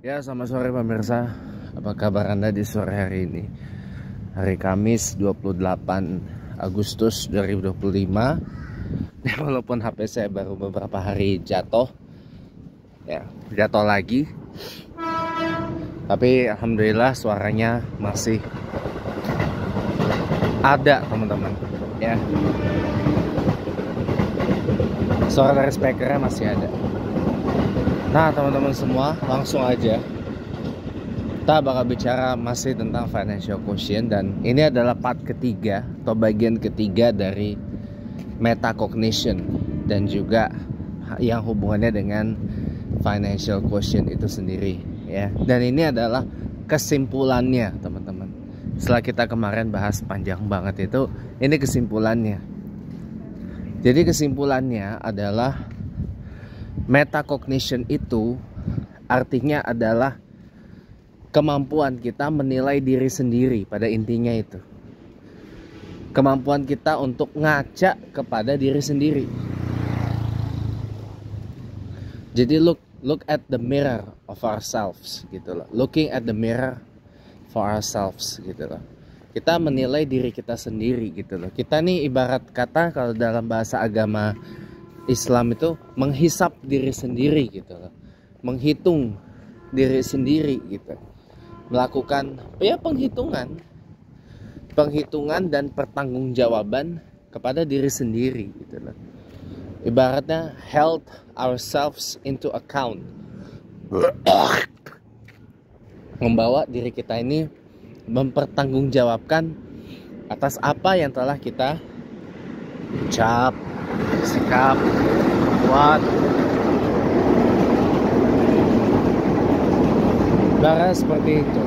Ya, selamat sore pemirsa. Apa kabar Anda di sore hari ini? Hari Kamis 28 Agustus 2025. Ya, walaupun HP saya baru beberapa hari jatuh. Ya, jatuh lagi. Tapi alhamdulillah suaranya masih ada, teman-teman. Ya. Suara dari speakernya masih ada. Nah, teman-teman semua, langsung aja kita bakal bicara masih tentang financial quotient, dan ini adalah part ketiga atau bagian ketiga dari metacognition dan juga yang hubungannya dengan financial quotient itu sendiri ya. Dan ini adalah kesimpulannya, teman-teman. Setelah kita kemarin bahas panjang banget itu, ini kesimpulannya. Jadi kesimpulannya adalah metacognition itu artinya adalah kemampuan kita menilai diri sendiri. Pada intinya itu kemampuan kita untuk ngaca kepada diri sendiri. Jadi look at the mirror of ourselves gitu loh. Looking at the mirror for ourselves gitu loh. Kita menilai diri kita sendiri gitu loh. Kita nih ibarat kata kalau dalam bahasa agama Islam itu menghisap diri sendiri gitu loh. Menghitung diri sendiri gitu. Melakukan ya penghitungan dan pertanggungjawaban kepada diri sendiri gitu loh. Ibaratnya held ourselves into account. Membawa diri kita ini mempertanggungjawabkan atas apa yang telah kita ucap, sikap, buat. Darah seperti itu.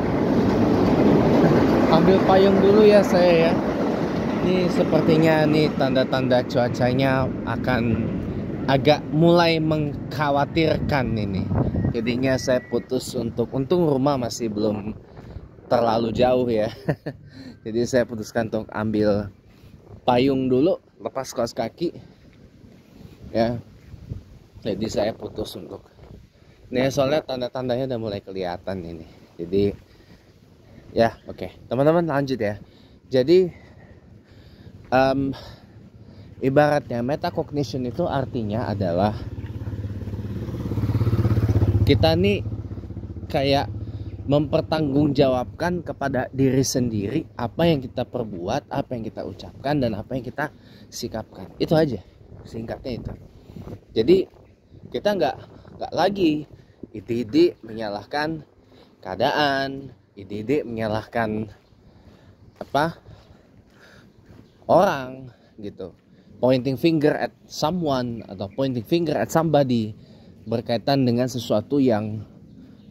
Ambil payung dulu ya saya ya. Ini sepertinya nih tanda-tanda cuacanya akan agak mulai mengkhawatirkan ini. Jadinya saya putus untung rumah masih belum terlalu jauh ya. Jadi saya putuskan untuk ambil payung dulu, lepas kaos kaki. Ya. Jadi saya putus untuk nih, soalnya tanda-tandanya udah mulai kelihatan ini. Jadi ya oke. Teman-teman lanjut ya. Jadi ibaratnya metacognition itu artinya adalah kita nih kayak mempertanggungjawabkan kepada diri sendiri apa yang kita perbuat, apa yang kita ucapkan, dan apa yang kita sikapkan. Itu aja singkatnya itu. Jadi kita nggak lagi ide-ide menyalahkan keadaan, ide-ide menyalahkan orang gitu, pointing finger at someone atau pointing finger at somebody berkaitan dengan sesuatu yang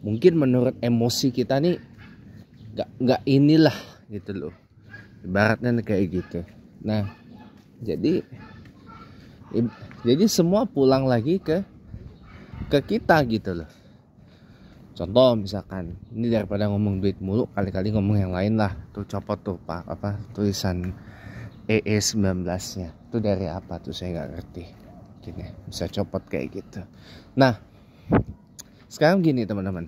mungkin menurut emosi kita nih nggak inilah gitu loh, ibaratnya kayak gitu. Nah jadi semua pulang lagi ke kita gitu loh. Contoh misalkan ini, daripada ngomong duit mulu, kali-kali ngomong yang lain lah. Tuh copot tuh pak tulisan EE19 nya itu dari apa tuh, saya nggak ngerti. Gini bisa copot kayak gitu. Nah sekarang gini teman-teman,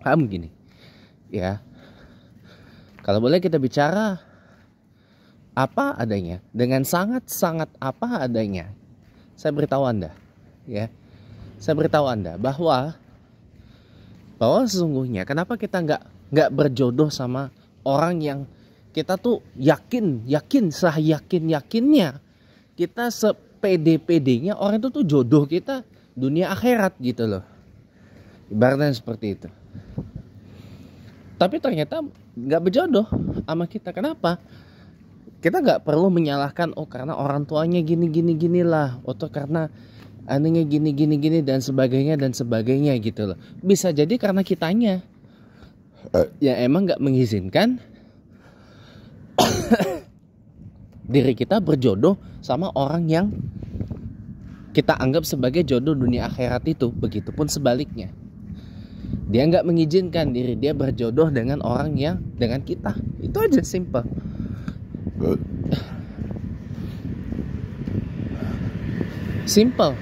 kamu gini ya, kalau boleh kita bicara apa adanya, dengan sangat-sangat apa adanya. Saya beritahu Anda ya, saya beritahu Anda bahwa sesungguhnya kenapa kita nggak berjodoh sama orang yang kita tuh yakinnya, kita sepede-pedenya orang itu tuh jodoh kita dunia akhirat gitu loh, ibaratnya seperti itu. Tapi ternyata nggak berjodoh sama kita. Kenapa? Kita nggak perlu menyalahkan, oh karena orang tuanya gini lah, atau karena anehnya gini dan sebagainya gitu loh. Bisa jadi karena kitanya ya emang nggak mengizinkan diri kita berjodoh sama orang yang kita anggap sebagai jodoh dunia akhirat itu. Begitupun sebaliknya, dia nggak mengizinkan diri dia berjodoh dengan orang yang dengan kita. Itu aja, simple. Simple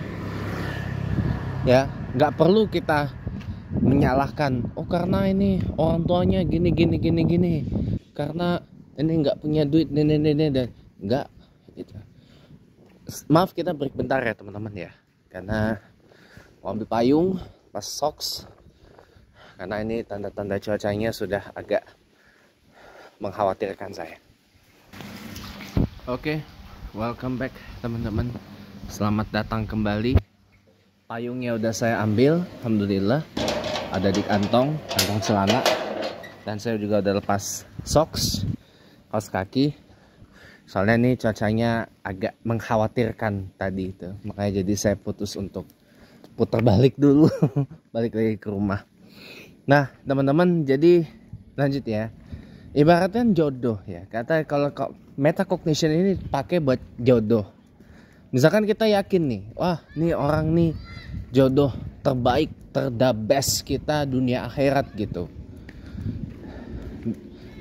ya, nggak perlu kita menyalahkan, oh karena ini orang tuanya gini, karena ini nggak punya duit, ini dan nggak gitu. Maaf, kita break bentar ya teman-teman ya, karena mau ambil payung pas socks, karena ini tanda-tanda cuacanya sudah agak mengkhawatirkan saya. Oke, welcome back teman-teman, selamat datang kembali. Payungnya udah saya ambil, alhamdulillah, ada di kantong celana, dan saya juga udah lepas socks, kaos kaki. Soalnya nih cuacanya agak mengkhawatirkan tadi itu, makanya jadi saya putus untuk putar balik dulu, balik lagi ke rumah. Nah teman-teman, jadi lanjut ya. Ibaratnya jodoh ya, kata kalau metacognition ini pakai buat jodoh. Misalkan kita yakin nih, wah nih orang nih jodoh terbaik, the best kita dunia akhirat gitu.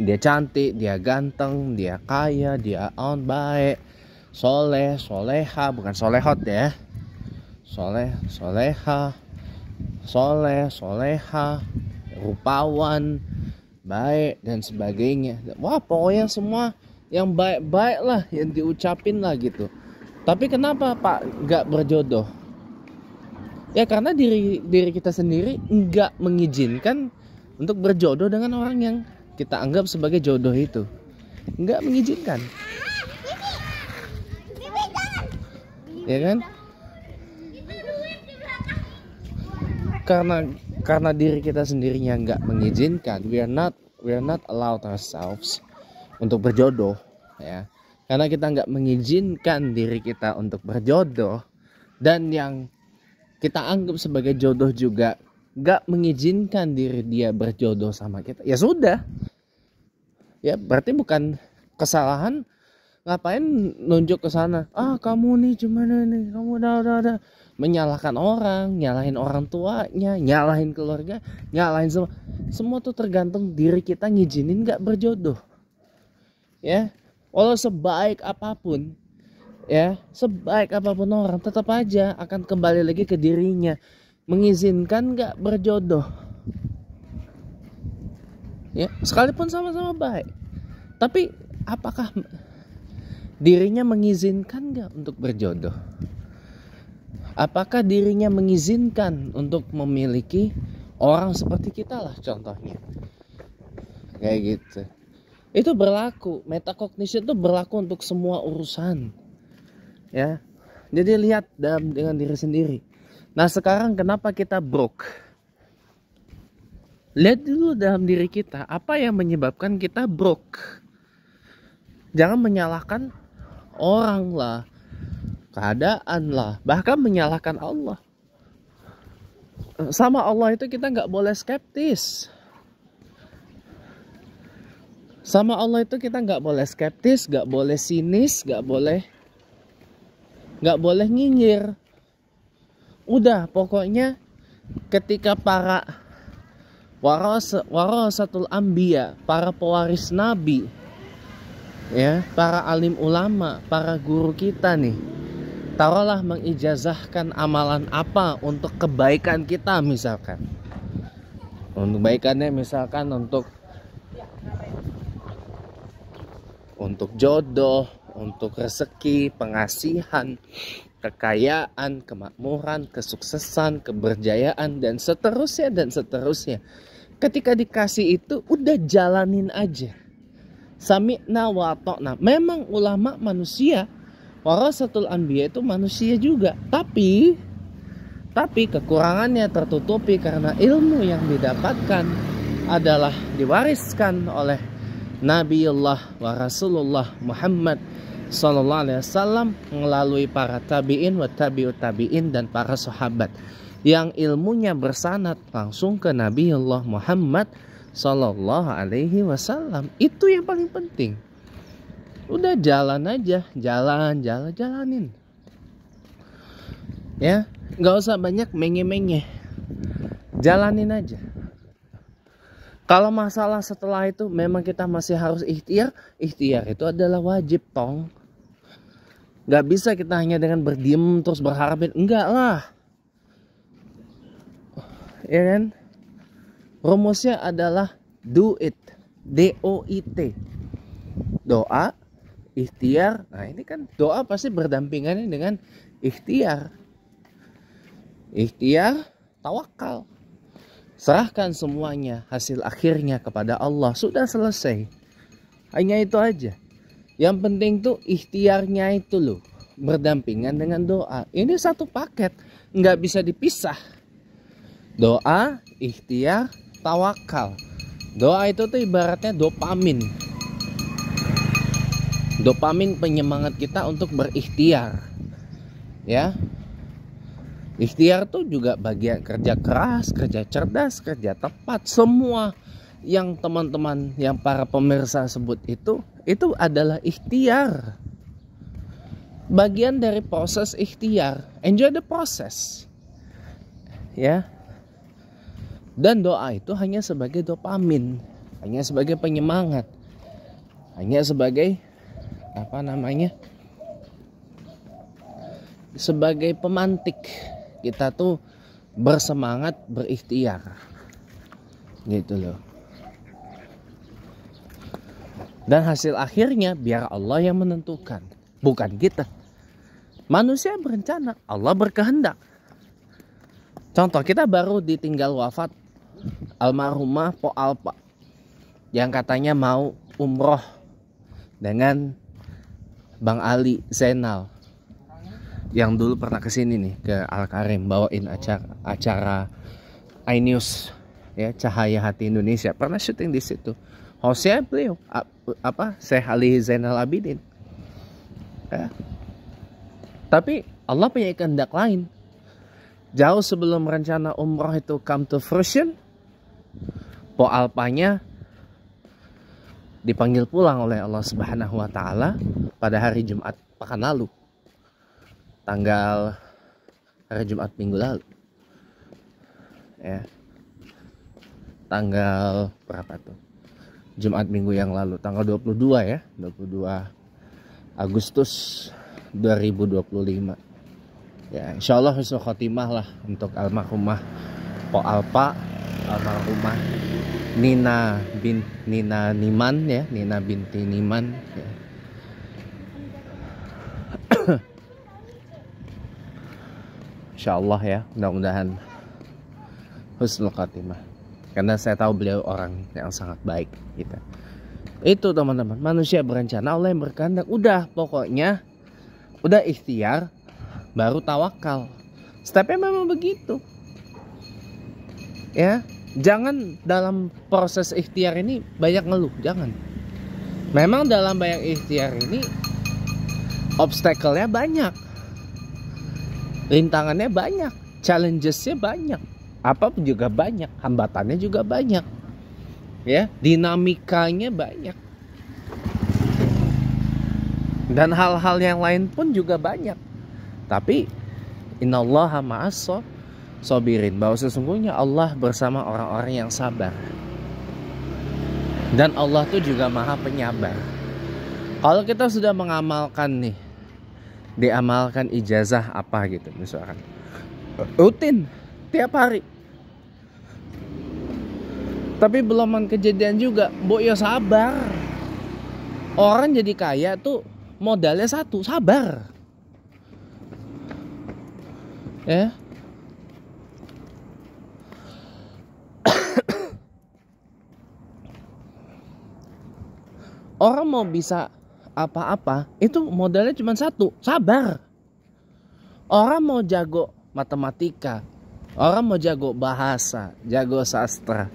Dia cantik, dia ganteng, dia kaya, dia baik, soleh, soleha, bukan solehot ya, soleha, soleha, rupawan, baik dan sebagainya. Wah pokoknya semua yang baik-baik lah yang diucapin lah gitu. Tapi kenapa Pak nggak berjodoh? Ya karena diri kita sendiri nggak mengizinkan untuk berjodoh dengan orang yang kita anggap sebagai jodoh itu. Nggak mengizinkan. Ya kan? Karena diri kita sendirinya nggak mengizinkan, we are not allowed ourselves untuk berjodoh ya. Karena kita nggak mengizinkan diri kita untuk berjodoh, dan yang kita anggap sebagai jodoh juga nggak mengizinkan diri dia berjodoh sama kita, ya sudah ya, berarti bukan kesalahan. Ngapain nunjuk ke sana, kamu nih gimana nih, kamu udah menyalahkan orang, nyalahin orang tuanya, nyalahin keluarga, nyalahin semua tuh tergantung diri kita ngizinin nggak berjodoh ya. Walau sebaik apapun ya, sebaik apapun orang, tetap aja akan kembali lagi ke dirinya mengizinkan nggak berjodoh ya, sekalipun sama-sama baik. Tapi apakah dirinya mengizinkan nggak untuk berjodoh? Apakah dirinya mengizinkan untuk memiliki orang seperti kita lah contohnya, kayak gitu. Itu berlaku, metacognition itu berlaku untuk semua urusan ya. Jadi lihat dengan diri sendiri. Nah sekarang kenapa kita broke? Lihat dulu dalam diri kita, apa yang menyebabkan kita broke. Jangan menyalahkan orang lah, keadaan lah, bahkan menyalahkan Allah. Sama Allah itu kita nggak boleh skeptis. Sama Allah itu kita nggak boleh skeptis, nggak boleh sinis, nggak boleh nyinyir. Udah pokoknya ketika para warasatul anbiya, para pewaris nabi ya, para alim ulama, para guru kita nih, taruhlah mengijazahkan amalan apa untuk kebaikan kita, misalkan untuk kebaikannya, misalkan untuk jodoh, untuk rezeki, pengasihan, kekayaan, kemakmuran, kesuksesan, keberjayaan, dan seterusnya. Ketika dikasih itu udah jalanin aja. Sami'na wa ta'na. Memang ulama manusia, warasatul anbiya itu manusia juga, tapi kekurangannya tertutupi karena ilmu yang didapatkan adalah diwariskan oleh Nabiullah wa Rasulullah Muhammad sallallahu alaihi wasallam melalui para tabi'in wa tabi'ut tabi'in dan para sahabat yang ilmunya bersanad langsung ke Nabiullah Muhammad sallallahu alaihi wasallam. Itu yang paling penting. Udah jalan aja, jalanin. Ya, nggak usah banyak menge-menge. Jalanin aja. Kalau masalah setelah itu memang kita masih harus ikhtiar itu adalah wajib tong. Nggak bisa kita hanya dengan berdiam terus berharapin, enggak lah. Ya kan? Rumusnya adalah do it. D-O-I-T. Doa, ikhtiar. Nah ini kan doa pasti berdampingannya dengan ikhtiar. Ikhtiar, tawakal. Serahkan semuanya, hasil akhirnya kepada Allah. Sudah selesai. Hanya itu aja. Yang penting tuh ikhtiarnya itu loh, berdampingan dengan doa. Ini satu paket, nggak bisa dipisah. Doa, ikhtiar, tawakal. Doa itu tuh ibaratnya dopamin. Dopamin penyemangat kita untuk berikhtiar. Ya. Ikhtiar tuh juga bagian kerja keras, kerja cerdas, kerja tepat. Semua yang teman-teman, yang para pemirsa sebut itu adalah ikhtiar. Bagian dari proses ikhtiar. Enjoy the process. Ya. Dan doa itu hanya sebagai dopamin, hanya sebagai penyemangat, hanya sebagai sebagai pemantik kita tuh bersemangat berikhtiar, gitu loh. Dan hasil akhirnya biar Allah yang menentukan, bukan kita. Manusia berencana, Allah berkehendak. Contoh, kita baru ditinggal wafat almarhumah Po Alpa yang katanya mau umroh dengan Bang Ali Zainal yang dulu pernah kesini nih ke Al Karim bawain acara iNews ya, Cahaya Hati Indonesia, pernah syuting di situ. Hostnya beliau Syekh Ali Zainal Abidin ya. Tapi Allah punya kehendak lain. Jauh sebelum rencana umroh itu come to fruition, Po Alpanya dipanggil pulang oleh Allah Subhanahu wa taala pada hari Jumat pekan lalu. Hari Jumat minggu lalu. Ya. Tanggal berapa tuh? Jumat minggu yang lalu, tanggal 22 ya, 22 Agustus 2025. Ya, insyaallah husnul khotimah lah untuk almarhumah Po Alpa, almarhumah Nina Niman ya, Nina binti Niman ya. Insyaallah ya, mudah-mudahan husnul khotimah. Karena saya tahu beliau orang yang sangat baik gitu. Itu teman-teman, manusia berencana, Allah yang berkehendak. Udah pokoknya udah ikhtiar baru tawakal. Stepnya memang begitu. Ya, jangan dalam proses ikhtiar ini banyak ngeluh, jangan. Memang dalam banyak ikhtiar ini obstacle-nya banyak. Rintangannya banyak, challenges-nya banyak. Apa juga banyak, hambatannya juga banyak. Ya, dinamikanya banyak. Dan hal-hal yang lain pun juga banyak. Tapi innallaha ma'as sabirin, bahwa sesungguhnya Allah bersama orang-orang yang sabar. Dan Allah tuh juga maha penyabar. Kalau kita sudah mengamalkan nih, diamalkan ijazah apa gitu misalkan, rutin tiap hari, tapi belum kejadian juga, mbok ya sabar. Orang jadi kaya tuh modalnya satu, sabar. Ya. Orang mau bisa apa-apa itu modalnya cuma satu, sabar. Orang mau jago matematika, orang mau jago bahasa, jago sastra,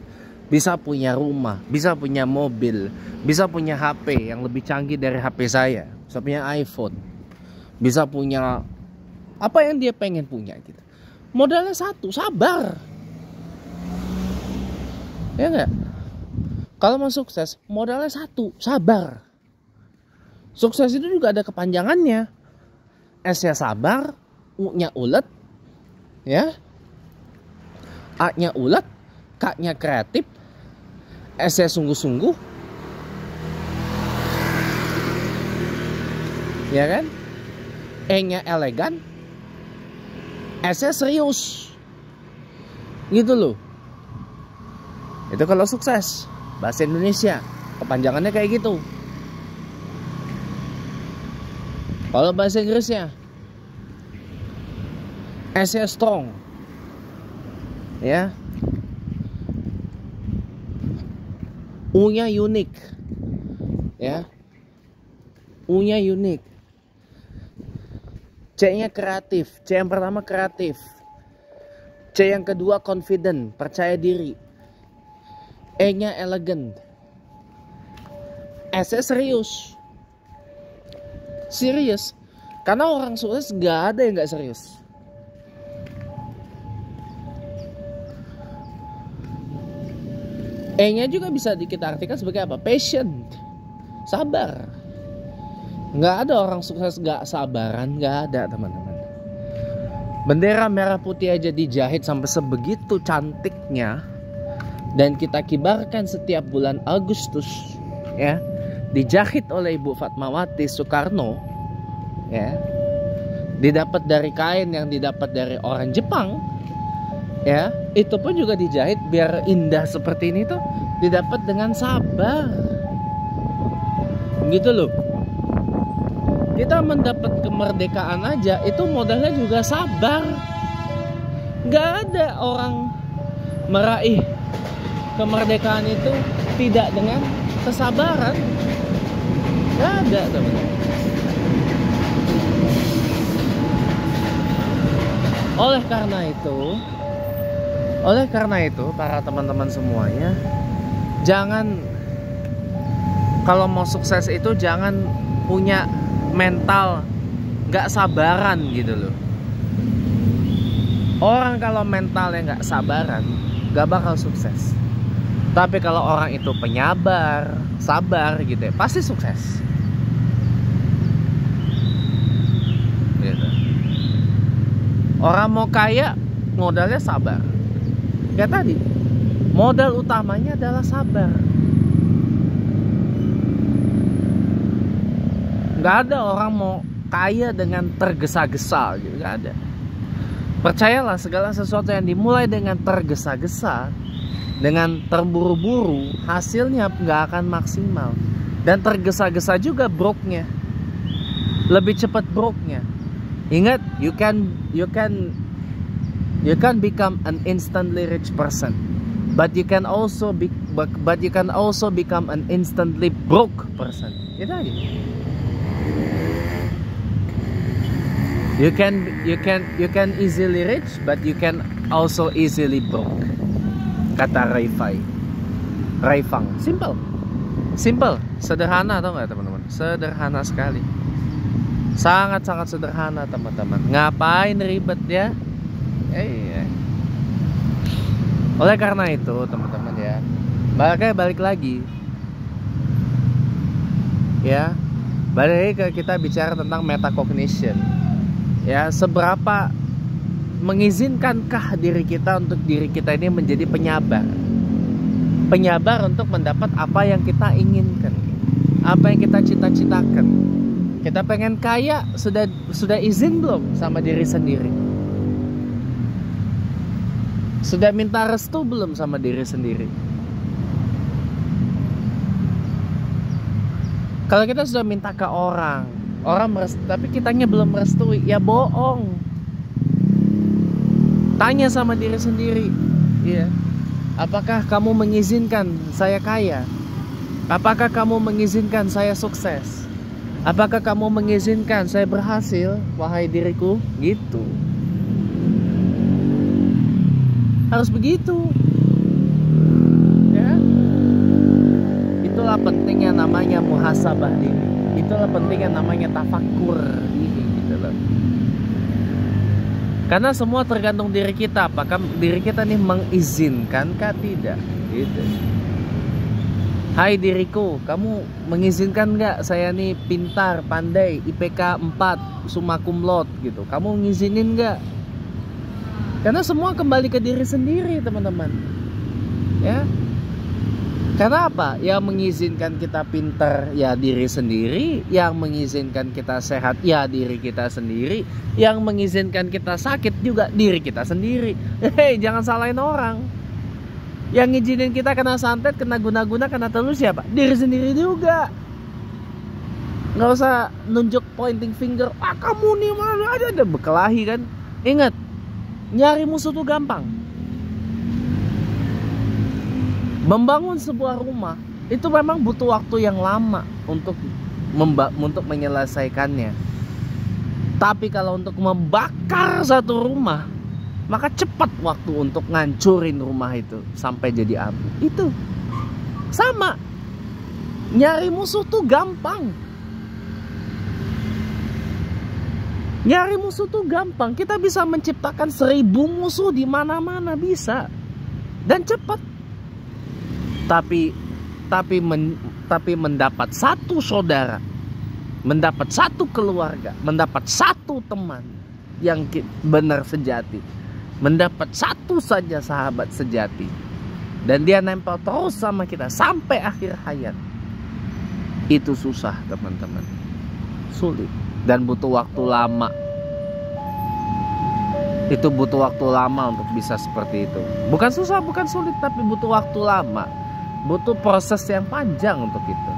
bisa punya rumah, bisa punya mobil, bisa punya HP yang lebih canggih dari HP saya, bisa punya iPhone, bisa punya apa yang dia pengen punya gitu. Modalnya satu, sabar. Ya enggak? Kalau mau sukses, modalnya satu, sabar. Sukses itu juga ada kepanjangannya. S-nya sabar, U-nya ulet, ya. A-nya ulet, K-nya kreatif, S-nya sungguh-sungguh. Ya kan? E-nya elegan, S-nya serius. Gitu loh. Itu kalau sukses. Bahasa Indonesia kepanjangannya kayak gitu. Kalau bahasa Inggrisnya S-nya strong. Ya. U-nya unik. Ya. U-nya unik. C-nya kreatif. C yang pertama kreatif. C yang kedua confident, percaya diri. E-nya elegant. S-nya serius. Serius. Karena orang sukses gak ada yang gak serius. E-nya juga bisa kita artikan sebagai apa? Patient. Sabar. Gak ada orang sukses gak sabaran. Gak ada, teman-teman. Bendera merah putih aja dijahit sampai sebegitu cantiknya. Dan kita kibarkan setiap bulan Agustus. Ya. Dijahit oleh Ibu Fatmawati Soekarno, ya, didapat dari kain yang didapat dari orang Jepang, ya, itu pun juga dijahit biar indah seperti ini tuh didapat dengan sabar, gitu loh. Kita mendapat kemerdekaan aja itu modalnya juga sabar. Gak ada orang meraih kemerdekaan itu tidak dengan kesabaran. Gak ada, teman-teman. Oleh karena itu para teman-teman semuanya, jangan, kalau mau sukses itu jangan punya mental gak sabaran gitu loh. Orang kalau mentalnya gak sabaran gak bakal sukses. Tapi kalau orang itu penyabar, sabar gitu ya, pasti sukses. Gitu. Orang mau kaya modalnya sabar. Kayak tadi, modal utamanya adalah sabar. Gak ada orang mau kaya dengan tergesa-gesa gitu, gak ada. Percayalah, segala sesuatu yang dimulai dengan tergesa-gesa, dengan terburu-buru, hasilnya gak akan maksimal. Dan tergesa-gesa juga broke-nya, lebih cepat broke-nya. Ingat, you can become an instantly rich person, but you can also become an instantly broke person. Itu aja. You can easily rich, but you can also easily broke. Kata Raifang. Simple, sederhana, tau gak teman-teman? Sederhana sekali. Sangat-sangat sederhana, teman-teman. Ngapain ribet ya? Oleh karena itu, teman-teman ya, balik lagi. Ya, balik lagi kita bicara tentang metacognition. Ya, seberapa mengizinkankah diri kita untuk diri kita ini menjadi penyabar? Penyabar untuk mendapat apa yang kita inginkan, apa yang kita cita-citakan. Kita pengen kaya, sudah izin belum sama diri sendiri? Sudah minta restu belum sama diri sendiri? Kalau kita sudah minta ke orang merestui, tapi kitanya belum merestui, ya bohong. Tanya sama diri sendiri, ya. Apakah kamu mengizinkan saya kaya? Apakah kamu mengizinkan saya sukses? Apakah kamu mengizinkan saya berhasil, wahai diriku? Gitu. Harus begitu. Ya. Itulah pentingnya namanya muhasabah diri. Itulah pentingnya namanya tafakur diri, gitu loh. Karena semua tergantung diri kita. Apakah diri kita nih mengizinkan kah tidak? Gitu. Hai diriku, kamu mengizinkan nggak saya nih pintar, pandai, IPK 4, summa cum laude gitu? Kamu ngizinin nggak? Karena semua kembali ke diri sendiri, teman-teman. Ya. Karena apa? Yang mengizinkan kita pintar ya diri sendiri, yang mengizinkan kita sehat ya diri kita sendiri, yang mengizinkan kita sakit juga diri kita sendiri. Hei, jangan salahin orang. Yang ngizinin kita kena santet, kena guna-guna, kena telur siapa? Diri sendiri juga. Nggak usah nunjuk pointing finger. Ah, kamu nih mana ada berkelahi kan. Ingat, nyari musuh tuh gampang. Membangun sebuah rumah itu memang butuh waktu yang lama untuk menyelesaikannya. Tapi kalau untuk membakar satu rumah, maka cepat waktu untuk ngancurin rumah itu sampai jadi abu. Itu sama. Nyari musuh tuh gampang. Nyari musuh tuh gampang. Kita bisa menciptakan 1000 musuh di mana-mana bisa. Dan cepat. Tapi mendapat satu saudara, mendapat satu keluarga, mendapat satu teman yang benar sejati, mendapat satu saja sahabat sejati, dan dia nempel terus sama kita sampai akhir hayat. Itu susah, teman-teman. Sulit dan butuh waktu lama. Itu butuh waktu lama untuk bisa seperti itu. Bukan susah, bukan sulit, tapi butuh waktu lama. Butuh proses yang panjang untuk itu.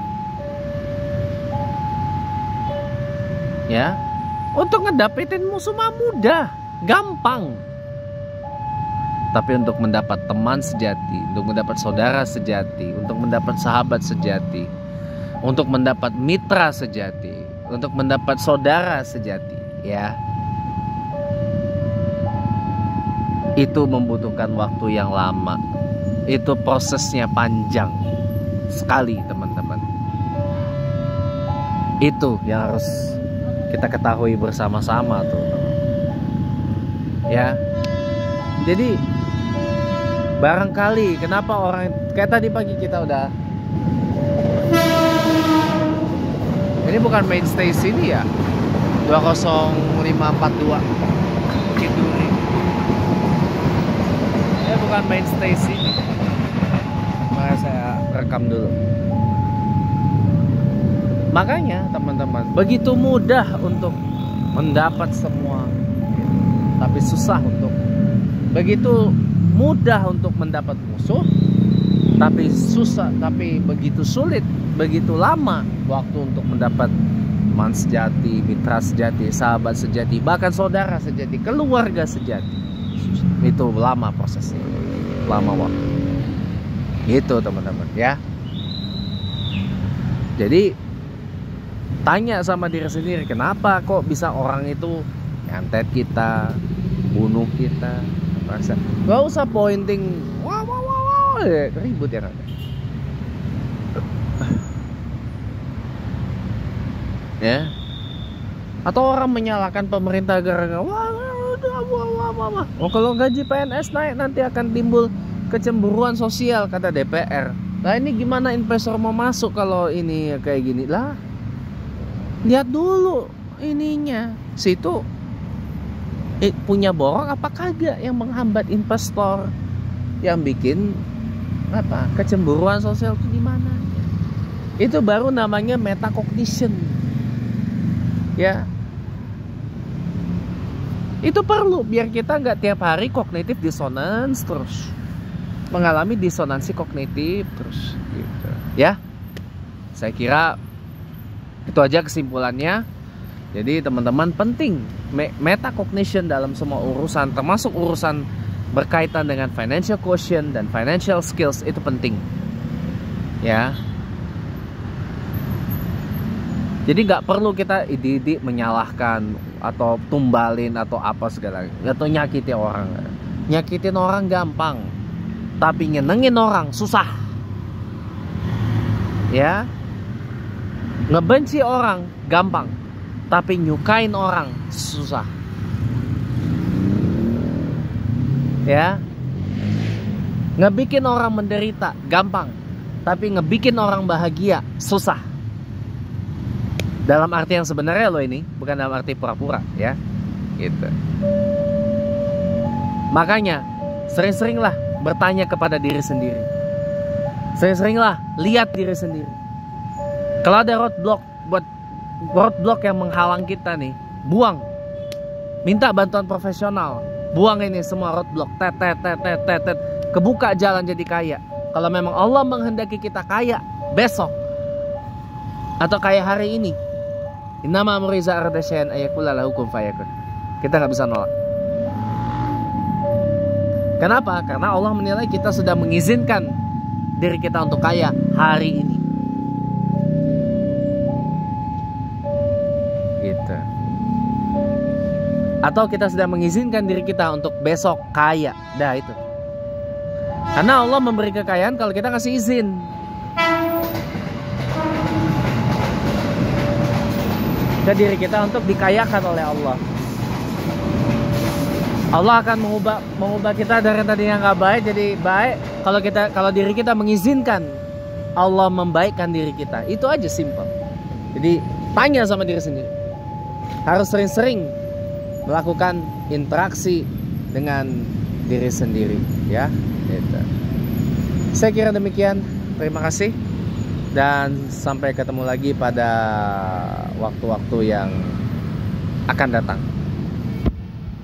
Ya, untuk ngedapetin musuh mah mudah, gampang. Tapi untuk mendapat teman sejati, untuk mendapat saudara sejati, untuk mendapat sahabat sejati, untuk mendapat mitra sejati, untuk mendapat saudara sejati, ya, itu membutuhkan waktu yang lama. Itu prosesnya panjang sekali, teman-teman. Itu yang harus kita ketahui bersama-sama tuh, ya. Jadi barangkali kenapa orang kayak tadi pagi kita udah, ini bukan main station ini ya, 20542 Bukit Duri. Ini bukan main station ini. Makanya saya rekam dulu. Makanya teman-teman, begitu mudah untuk mendapat semua, tapi susah untuk, begitu mudah untuk mendapat musuh, tapi susah, tapi begitu sulit, begitu lama waktu untuk mendapat teman sejati, mitra sejati, sahabat sejati, bahkan saudara sejati, keluarga sejati. Itu lama prosesnya, lama waktu. Itu teman-teman, ya. Jadi tanya sama diri sendiri, kenapa kok bisa orang itu nyantet kita, bunuh kita? Gak usah pointing, wah, ribut ya kan? Ya. Atau orang menyalahkan pemerintah gara-gara wah. Oh, kalau gaji PNS naik nanti akan timbul kecemburuan sosial, kata DPR. Nah, ini gimana investor mau masuk kalau ini kayak gini? Lah, lihat dulu ininya. Situ punya borok apa kagak yang menghambat investor, yang bikin apa kecemburuan sosial itu di mana? Itu baru namanya metacognition. Ya. Itu perlu biar kita nggak tiap hari cognitive dissonance terus, mengalami disonansi kognitif terus gitu. Ya, saya kira itu aja kesimpulannya. Jadi teman-teman, penting metacognition dalam semua urusan, termasuk urusan berkaitan dengan financial quotient dan financial skills, itu penting. Ya. Jadi nggak perlu kita ide-ide menyalahkan atau tumbalin atau apa segala, atau nyakitin orang. Nyakitin orang gampang, tapi nyenengin orang susah. Ya, ngebenci orang gampang, tapi nyukain orang susah. Ya, ngebikin orang menderita gampang, tapi ngebikin orang bahagia susah. Dalam arti yang sebenarnya loh, ini bukan dalam arti pura-pura, ya, gitu. Makanya sering-seringlah bertanya kepada diri sendiri. Sering-seringlah lihat diri sendiri. Kalau ada roadblock yang menghalang kita nih, buang. Minta bantuan profesional. Buang ini semua roadblock. kebuka jalan jadi kaya. Kalau memang Allah menghendaki kita kaya besok atau kaya hari ini, innama amriza arada syai'an ayaqula lahu kun fayakun. Kita nggak bisa nolak. Kenapa? Karena Allah menilai kita sudah mengizinkan diri kita untuk kaya hari ini. Gitu. Atau kita sudah mengizinkan diri kita untuk besok kaya. Dah itu. Karena Allah memberi kekayaan kalau kita kasih izin. Ke diri kita untuk dikayakan oleh Allah. Allah akan mengubah kita dari tadinya nggak baik jadi baik kalau diri kita mengizinkan Allah membaikkan diri kita. Itu aja simpel. Jadi tanya sama diri sendiri. Harus sering-sering melakukan interaksi dengan diri sendiri, ya. Gitu. Saya kira demikian. Terima kasih dan sampai ketemu lagi pada waktu-waktu yang akan datang.